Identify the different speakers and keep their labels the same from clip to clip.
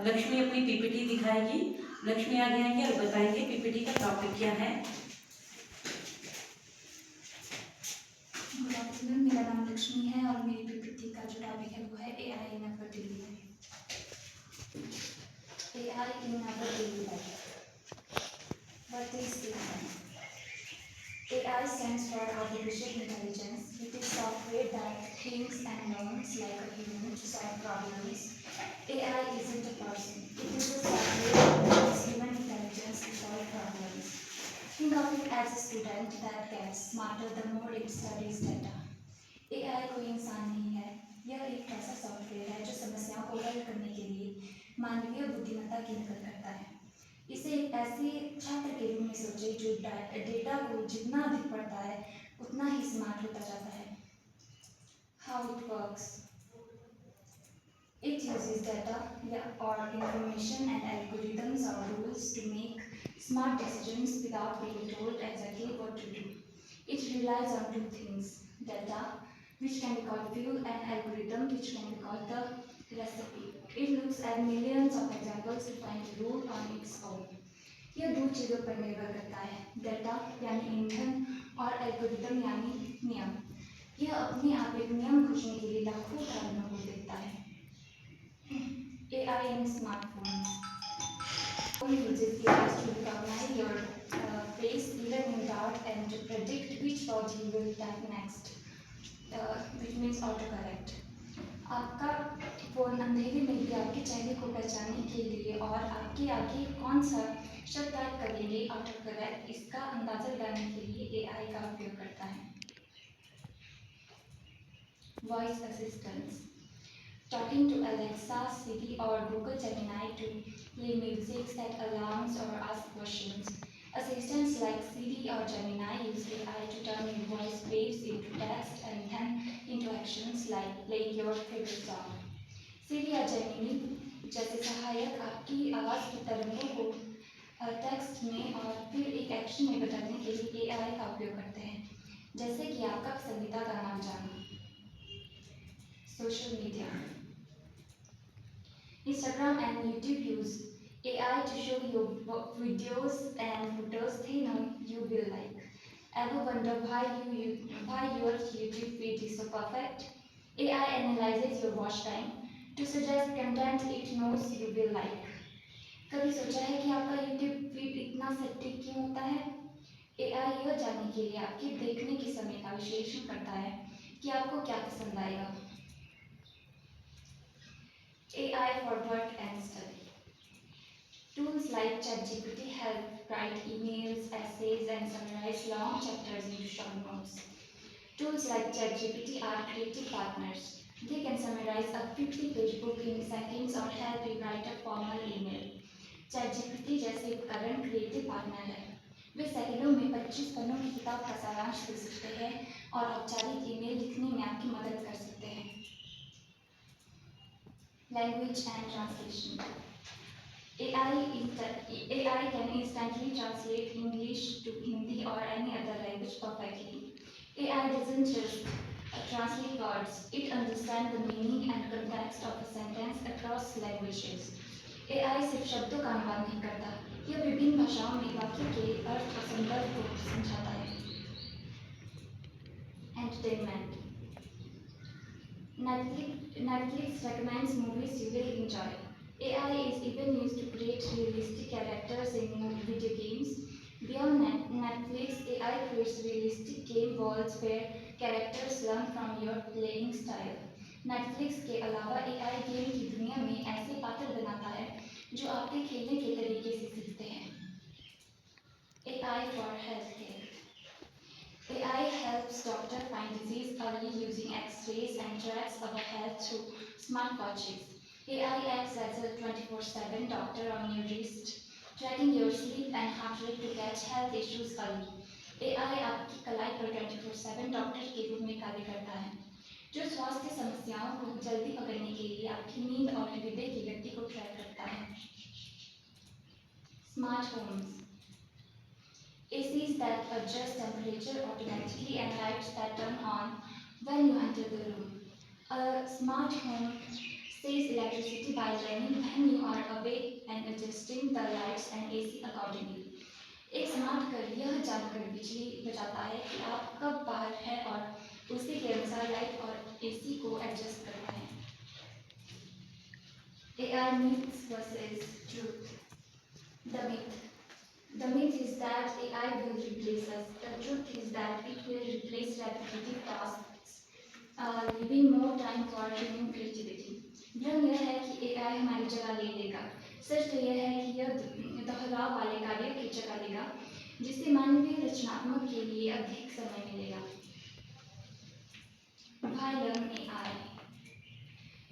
Speaker 1: लक्ष्मी अपनी पीपीटी दिखाएगी। लक्ष्मी आगे आएंगे और बताएंगे पीपीटी का टॉपिक क्या है।
Speaker 2: गुड आफ्टरनून, मेरा नाम लक्ष्मी है और मेरी पीपीटी का जो टॉपिक है वो है AI in our daily life. AI in our daily life, what is AI? AI stands for artificial intelligence. It is software that thinks and learns like a human to solve problems. AI isn't a person. It is a software that uses human intelligence to solve problems. Think of it as a student that gets smarter the more it studies data. AI कोई इंसान नहीं है, यह एक ऐसा software है जो समस्याओं को हल करने के लिए मानवीय बुद्धिमत्ता की नकल करता है। इसे एक ऐसे छात्र के रूप में सोचे जो डेटा को जितना अधिक पढ़ता है उतना ही स्मार्ट होता जाता है। How it works? It uses data or information and algorithms or rules to make smart decisions without being told exactly what to do. It relies on two things: data, which can be called fuel, and algorithm, which can be called the recipe. It looks at millions of examples to find a rule on its own. यह दो चीजों पर निर्भर करता है: data यानी ईंधन और एल्गोरिथम यानी नियम। यह अपने आप एक नियम खोजने के लिए लाखों उदाहरणों को देखता है। AI in smartphones. Phone uses AI to recognize your face even in dark and to predict which word you will type next, which means autocorrect. आपका फ़ोन अंधेरे में भी आपके चेहरे को पहचानने के लिए और आपके आगे कौन सा शब्द टाइप करेंगे ऑटो करेक्ट, इसका अंदाजा लगाने के लिए एआई का उपयोग करता है। Voice assistants. Talking to Alexa, Siri, or Google Gemini to play music, set alarms, or ask questions. Assistants like Siri or Gemini use AI to turn your voice waves into text and then into actions like playing your favorite song. Siri या Gemini जैसे सहायक आपकी आवाज़ की तरंगों को text में और फिर एक एक्शन में बदलने के लिए AI का उपयोग करते हैं, जैसे कि आपका पसंदीदा गाना बजाना। Social media. Instagram and YouTube use AI to show you videos and photos they know you will like. Ever wonder why your YouTube feed is so perfect? AI analyzes your watch time to suggest content it knows you will like. कभी सोचा है कि आपका YouTube feed इतना सटीक क्यों होता है? AI यह जानने के लिए आपके देखने के समय का विश्लेषण करता है कि आपको क्या पसंद आएगा। AI for work and study. Tools like ChatGPT help write emails, essays, and summarize long chapters into short notes. Tools like ChatGPT are creative partners. They can summarize a 50-page book in seconds or help you write a formal email. ChatGPT जैसे उपकरण creative partner है। वे सेकंडों में 25 पन्नों की किताब का सारांश दे सकते हैं और औपचारिक ईमेल लिखने में आपकी मदद कर सकते हैं। Language and translation. AI can instantly translate English to Hindi or any other language perfectly. AI doesn't just translate words, it understands the meaning and context of a sentence across languages. AI सिर्फ शब्दों का अनुवाद नहीं करता, यह विभिन्न भाषाओं में वाक्य के अर्थ और संदर्भ को समझाता है। Entertainment. Netflix recommends movies you will enjoy. AI is even used to create realistic characters in video games. Beyond Netflix, AI creates realistic game worlds where characters learn from your playing style. Netflix के अलावा AI game की दुनिया में ऐसे पात्र बनाता है जो आपके खेलने के तरीके से सीखते हैं। AI for healthcare. AI helps doctors find disease early using X-rays and tracks our health through smartwatches. AI acts as a 24/7 doctor on your wrist, tracking your sleep and heart rate to catch health issues early. AI आपकी कलाई पर 24/7 doctor के रूप में कार्य करता है, जो स्वास्थ्य समस्याओं को जल्दी पकड़ने के लिए आपकी नींद और हृदय की गति को ट्रैक करता है। Smart homes. ACs that adjust temperature automatically and lights that turn on when you enter the room. A smart home saves electricity by learning when you adjusting the lights and AC accordingly. एक smart घर यह जानकर बिजली बचाता है कि आप कब बाहर हैं और उसी के अनुसार लाइट और एसी को एडजस्ट करता है. AI myths versus truth. The myth. The myth is that AI will replace us. The truth is that it will replace repetitive tasks, leaving more time for human creativity. भ्रम यह है कि AI हमारी जगह ले लेगा. सच तो यह है कि यह दोहराव वाले कार्य की जगह लेगा, जिससे मानवीय रचनात्मक के लिए अधिक समय मिलेगा. Why learn AI?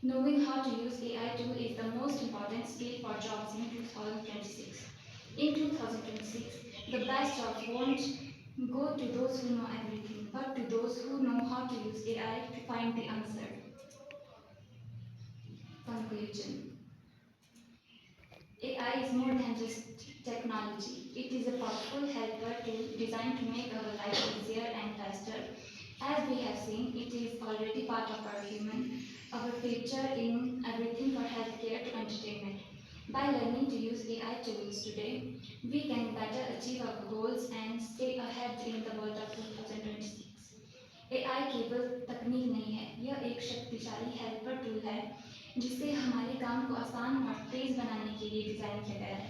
Speaker 2: Knowing how to use AI tool is the most important skill for jobs in 2026. In 2026, the best jobs won't go to those who know everything, but to those who know how to use AI to find the answer. Conclusion. AI is more than just technology. It is a powerful helper tool designed to make our life easier and faster. As we have seen, it is already part of our future in everything from healthcare to entertainment. By learning to use AI tools today, we can better achieve our goals and stay ahead in the world of 2026. AI केवल तकनीक नहीं है, यह एक शक्तिशाली helper tool है जिसे हमारे काम को आसान और तेज बनाने के लिए डिजाइन किया गया है.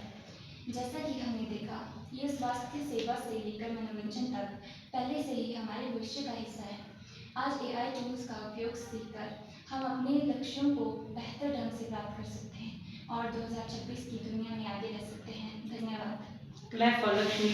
Speaker 2: जैसा कि हमने देखा, यह स्वास्थ्य सेवा से लेकर मनोरंजन तक पहले से ही हमारे भविष्य का हिस्सा है. आज AI टूल्स का उपयोग सीखकर हम अपने लक्ष्यों को बेहतर ढंग से प्राप्त कर सकते हैं और 2026 की दुनिया में आगे रह सकते हैं. धन्यवाद.
Speaker 1: Clap for Lakshmi.